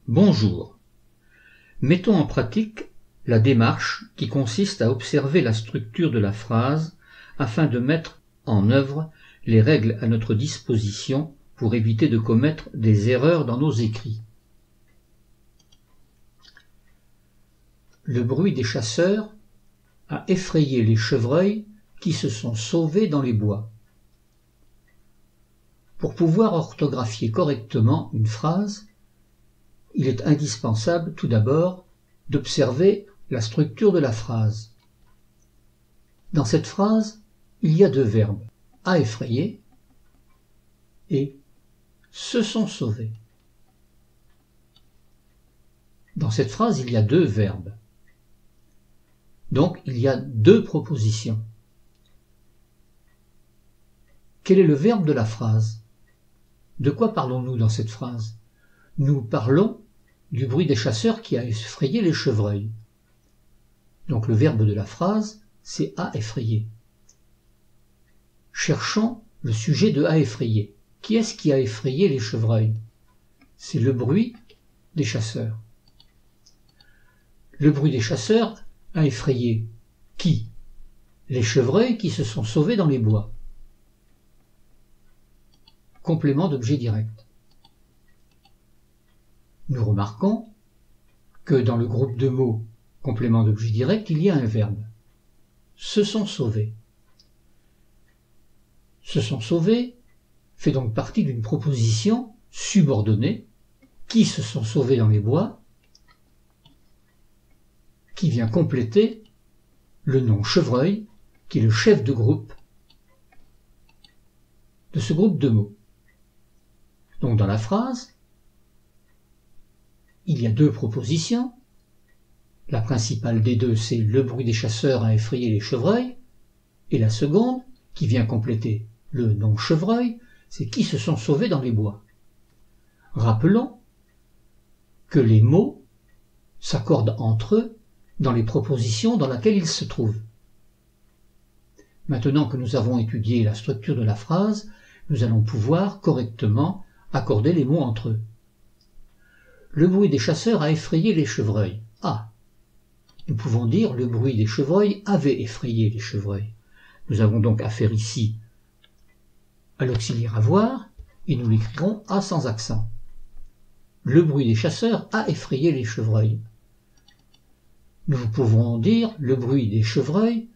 Bonjour. Mettons en pratique la démarche qui consiste à observer la structure de la phrase afin de mettre en œuvre les règles à notre disposition pour éviter de commettre des erreurs dans nos écrits. Le bruit des chasseurs a effrayé les chevreuils qui se sont sauvés dans les bois. Pour pouvoir orthographier correctement une phrase, il est indispensable tout d'abord d'observer la structure de la phrase. Dans cette phrase, il y a deux verbes, a effrayé et se sont sauvés. Dans cette phrase, il y a deux verbes. Donc, il y a deux propositions. Quel est le verbe de la phrase? De quoi parlons-nous dans cette phrase? Nous parlons du bruit des chasseurs qui a effrayé les chevreuils. Donc le verbe de la phrase, c'est a effrayé. Cherchons le sujet de a effrayé. Qui est-ce qui a effrayé les chevreuils? C'est le bruit des chasseurs. Le bruit des chasseurs a effrayé qui? Les chevreuils qui se sont sauvés dans les bois. Complément d'objet direct. Nous remarquons que dans le groupe de mots complément d'objet direct, il y a un verbe. Se sont sauvés. Se sont sauvés fait donc partie d'une proposition subordonnée qui se sont sauvés dans les bois, qui vient compléter le nom chevreuil, qui est le chef de groupe de ce groupe de mots. Donc dans la phrase, il y a deux propositions. La principale des deux, c'est le bruit des chasseurs a effrayé les chevreuils. Et la seconde, qui vient compléter le nom chevreuil, c'est qui se sont sauvés dans les bois. Rappelons que les mots s'accordent entre eux dans les propositions dans lesquelles ils se trouvent. Maintenant que nous avons étudié la structure de la phrase, nous allons pouvoir correctement accorder les mots entre eux. Le bruit des chasseurs a effrayé les chevreuils. Ah, nous pouvons dire le bruit des chevreuils avait effrayé les chevreuils. Nous avons donc affaire ici à l'auxiliaire avoir et nous l'écrirons a sans accent. Le bruit des chasseurs a effrayé les chevreuils. Nous pouvons dire le bruit des chevreuils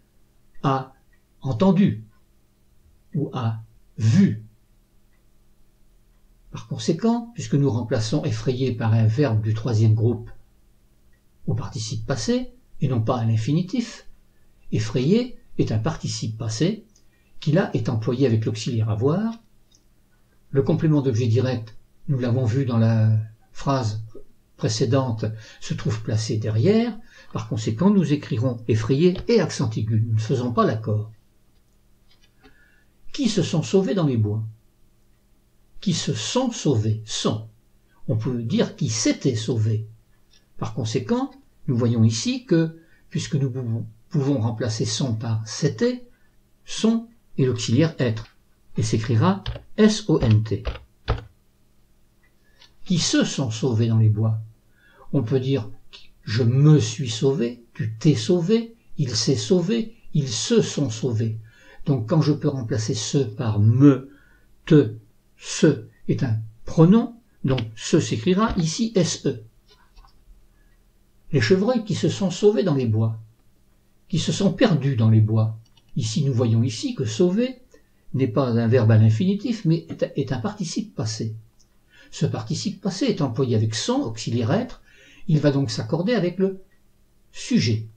a entendu ou a vu. Par conséquent, puisque nous remplaçons effrayé par un verbe du troisième groupe au participe passé et non pas à l'infinitif, effrayé est un participe passé qui là est employé avec l'auxiliaire avoir. Le complément d'objet direct, nous l'avons vu dans la phrase précédente, se trouve placé derrière. Par conséquent, nous écrirons effrayé et accent aigu. Nous ne faisons pas l'accord. Qui se sont sauvés dans les bois? Qui se sont sauvés, sont. On peut dire qui s'étaient sauvés. Par conséquent, nous voyons ici que, puisque nous pouvons remplacer sont par s'était, sont est l'auxiliaire être, et s'écrira S-O-N-T. Qui se sont sauvés dans les bois? On peut dire je me suis sauvé, tu t'es sauvé, il s'est sauvé, ils se sont sauvés. Donc quand je peux remplacer ce par me, te, ce est un pronom, donc ce s'écrira ici SE. Les chevreuils qui se sont sauvés dans les bois, qui se sont perdus dans les bois. Ici, nous voyons ici que sauver n'est pas un verbe à l'infinitif, mais est un participe passé. Ce participe passé est employé avec son, auxiliaire être, il va donc s'accorder avec le sujet.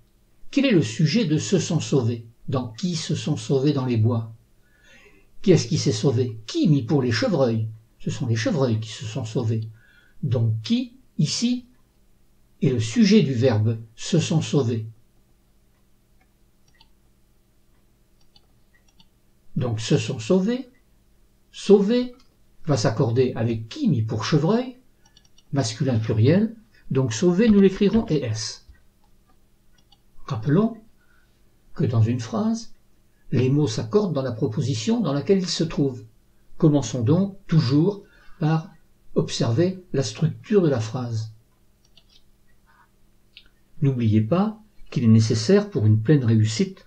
Quel est le sujet de se sont sauvés? Dans qui se sont sauvés dans les bois? Qui est-ce qui s'est sauvé? Qui mis pour les chevreuils? Ce sont les chevreuils qui se sont sauvés. Donc qui, ici, est le sujet du verbe se sont sauvés. Donc se sont sauvés. Sauver va s'accorder avec qui mis pour chevreuil, masculin pluriel. Donc sauver, nous l'écrirons ES. Rappelons que dans une phrase, les mots s'accordent dans la proposition dans laquelle ils se trouvent. Commençons donc toujours par observer la structure de la phrase. N'oubliez pas qu'il est nécessaire pour une pleine réussite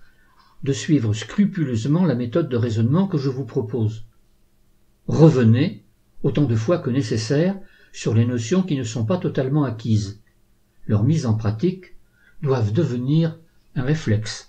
de suivre scrupuleusement la méthode de raisonnement que je vous propose. Revenez, autant de fois que nécessaire, sur les notions qui ne sont pas totalement acquises. Leur mise en pratique doivent devenir un réflexe.